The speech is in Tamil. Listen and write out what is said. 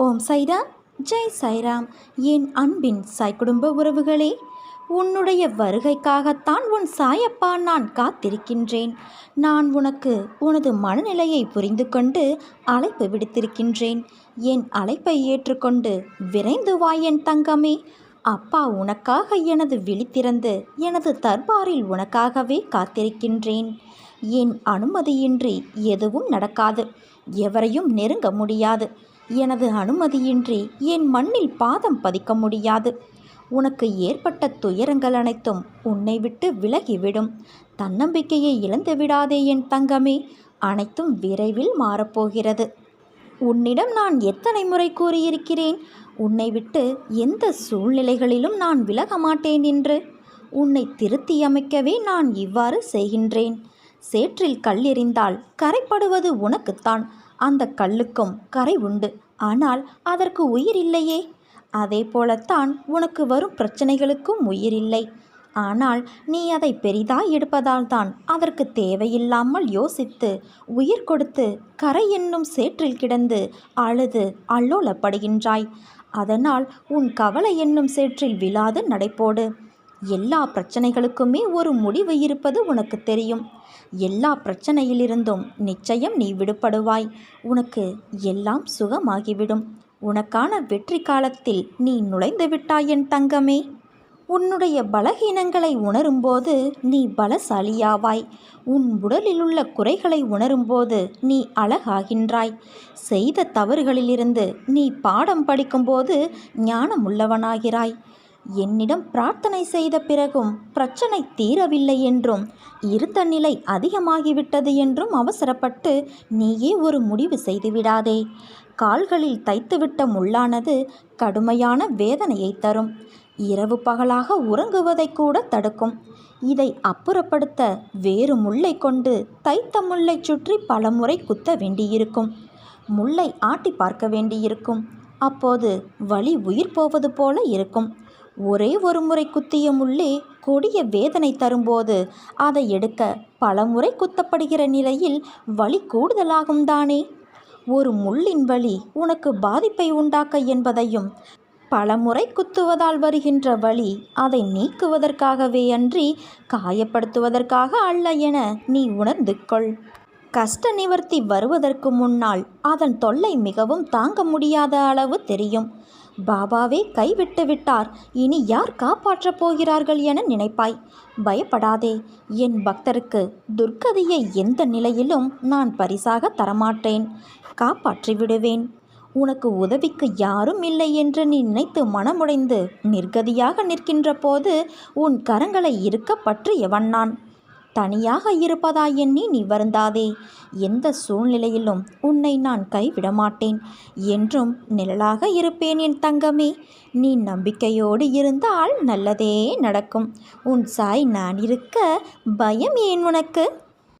ஓம் சைராம், ஜெய் சைராம். என் அன்பின் சாய் குடும்ப உறவுகளே, உன்னுடைய வருகைக்காகத்தான் உன் சாயப்பா நான் காத்திருக்கின்றேன். நான் உனக்கு உனது மனநிலையை புரிந்து கொண்டு அழைப்பு விடுத்திருக்கின்றேன். என் அழைப்பை ஏற்றுக்கொண்டு விரைந்து வா என் தங்கமே. அப்பா உனக்காக எனது விழித்திறந்து எனது தர்பாரில் உனக்காகவே காத்திருக்கின்றேன். என் அனுமதியின்றி எதுவும் நடக்காது, எவரையும் நெருங்க முடியாது. எனது அனுமதியின்றி என் மண்ணில் பாதம் பதிக்க முடியாது. உனக்கு ஏற்பட்ட துயரங்கள் அனைத்தும் உன்னை விட்டு விலகிவிடும். தன்னம்பிக்கையை இழந்து விடாதே என் தங்கமே. அனைத்தும் விரைவில் மாறப்போகிறது. உன்னிடம் நான் எத்தனை முறை கூறியிருக்கிறேன், உன்னை விட்டு எந்த சூழ்நிலைகளிலும் நான் விலக மாட்டேன் என்று. உன்னை திருத்தி அமைக்கவே நான் இவ்வாறு செய்கின்றேன். சேற்றில் கல் எறிந்தால் கரைப்படுவது உனக்குத்தான். அந்த கல்லுக்கும் கரை உண்டு, ஆனால் அதற்கு உயிர் இல்லையே. அதே போலத்தான் உனக்கு வரும் பிரச்சனைகளுக்கும் உயிர் இல்லை. ஆனால் நீ அதை பெரிதாய் எடுப்பதால் தான் அதற்கு தேவையில்லாமல் யோசித்து உயிர் கொடுத்து கரை என்னும் சேற்றில் கிடந்து அழுது அல்லோலப்படுகின்றாய். அதனால் உன் கவலை என்னும் சேற்றில் விழாது நடைபோடு. எல்லா பிரச்சனைகளுக்குமே ஒரு முடிவு இருப்பது உனக்கு தெரியும். எல்லா பிரச்சனையிலிருந்தும் நிச்சயம் நீ விடுபடுவாய். உனக்கு எல்லாம் சுகமாகிவிடும். உனக்கான வெற்றி காலத்தில் நீ நுழைந்து விட்டாய் என் தங்கமே. உன்னுடைய பலகீனங்களை உணரும்போது நீ பலசாலியாவாய். உன் உடலில் உள்ள குறைகளை உணரும்போது நீ அழகாகின்றாய். செய்த தவறுகளிலிருந்து நீ பாடம் படிக்கும்போது ஞானமுள்ளவனாகிறாய். என்னிடம் பிரார்த்தனை செய்த பிறகும் பிரச்சனை தீரவில்லை என்றும் இருந்த நிலை அதிகமாகிவிட்டது என்றும் அவசரப்பட்டு நீயே ஒரு முடிவு செய்துவிடாதே. கால்களில் தைத்துவிட்ட முள்ளானது கடுமையான வேதனையை தரும். இரவு பகலாக உறங்குவதை கூட தடுக்கும். இதை அப்புறப்படுத்த வேறு முள்ளை கொண்டு தைத்த முள்ளை சுற்றி பல முறை குத்த வேண்டியிருக்கும். முள்ளை ஆட்டி பார்க்க வேண்டியிருக்கும். அப்போது வலி உயிர் போவது போல இருக்கும். ஒரே ஒரு முறை குத்திய முள்ளே கொடிய வேதனை தரும்போது அதை எடுக்க பல முறை குத்தப்படுகிற நிலையில் வலி கூடுதலாகும் தானே. ஒரு முள்ளின் வலி உனக்கு பாதிப்பை உண்டாக்க என்பதையும் பல முறை குத்துவதால் வருகின்ற வலி அதை நீக்குவதற்காகவே அன்றி காயப்படுத்துவதற்காக அல்ல என நீ உணர்ந்து கொள். கஷ்ட நிவர்த்தி வருவதற்கு முன்னால் அதன் தொல்லை மிகவும் தாங்க முடியாத அளவு தெரியும். பாபாவே கைவிட்டு விட்டார், இனி யார் காப்பாற்றப் போகிறார்கள் என நினைப்பாய். பயப்படாதே. என் பக்தருக்கு துர்க்கதியை எந்த நிலையிலும் நான் பரிசாக தரமாட்டேன். காப்பாற்றி விடுவேன். உனக்கு உதவிக்கு யாரும் இல்லை என்று நீ நினைத்து மனமுடைந்து நிர்கதியாக நிற்கின்ற போது உன் கரங்களை இருக்க பற்றியவன் நான். தனியாக இருப்பதாய் எண்ணி நீ வருந்தாதே. எந்த சூழ்நிலையிலும் உன்னை நான் கைவிடமாட்டேன். என்றும் நிழலாக இருப்பேன் என் தங்கமே. நீ நம்பிக்கையோடு இருந்தால் நல்லதே நடக்கும். உன் சாய் நான் இருக்க பயம் ஏன் உனக்கு?